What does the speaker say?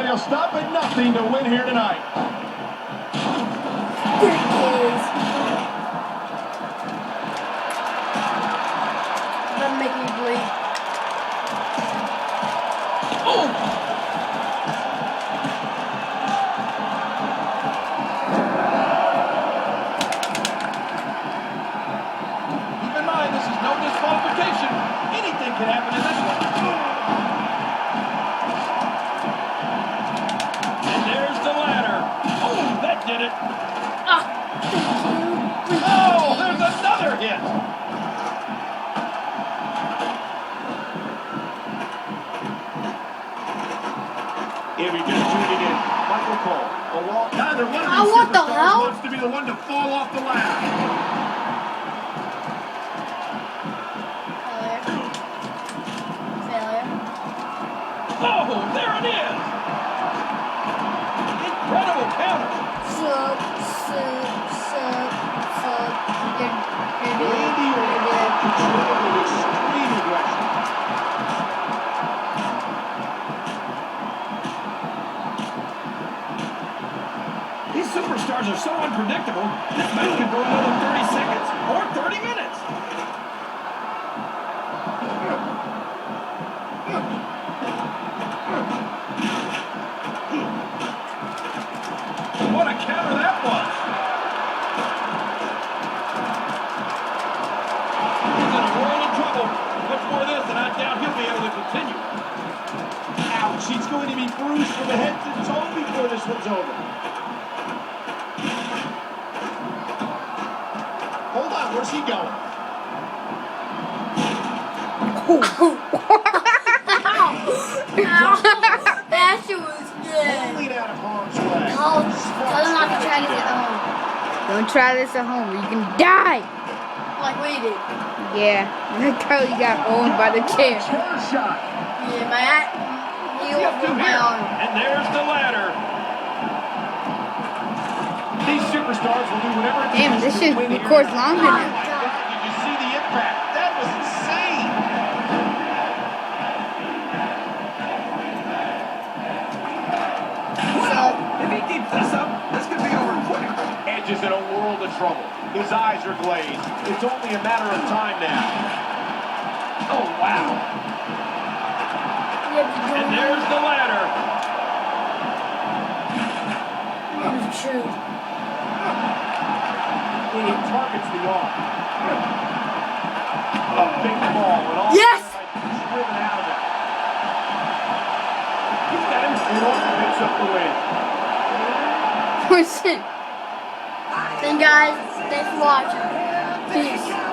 And he'll stop at nothing to win here tonight. There it is. That'll make me bleed. Oh! Keep in mind, this is no disqualification. Anything can happen in this one. And there's the ladder. Oh, that did it. Ah, thank you. Oh, there's another hit. Here we go, tuning in. Michael Cole. Neither one of these what the superstars hell? wants to be the one to fall off the ladder. Failure. Oh, there it is. Incredible counter. Sub. Randy Orton control with extreme aggression. These superstars are so unpredictable, this match could go another 30 seconds or 30 minutes. What a counter that was. He's in a world of trouble. Much more of this, and I doubt he'll be able to continue. Ouch, he's going to be bruised from the head to toe before this one's over. Hold on, where's he going? That shit was good. Lead out of harm's way. Oh, tell them not to try this at home. Don't try this at home or you can die. Like we did. Yeah, that girl you got owned by the chair. Chair shot. Yeah, my heel Up to broke my here. arm. And there's the ladder. These superstars will do whatever it Damn, takes this to shit win here records tonight. longer Oh now. my God, did you see the impact? That was insane. If he keeps this up, this could be over quick. Edge is in a world of trouble. His eyes are glazed. It's only a matter of time now. Oh, wow. And there's the ladder. It's true. He targets the arm. A big ball. And all Yes! driven out of it. He's got him. And Orton picks up the win. Oh shit. Then guys, thanks for watching. Peace.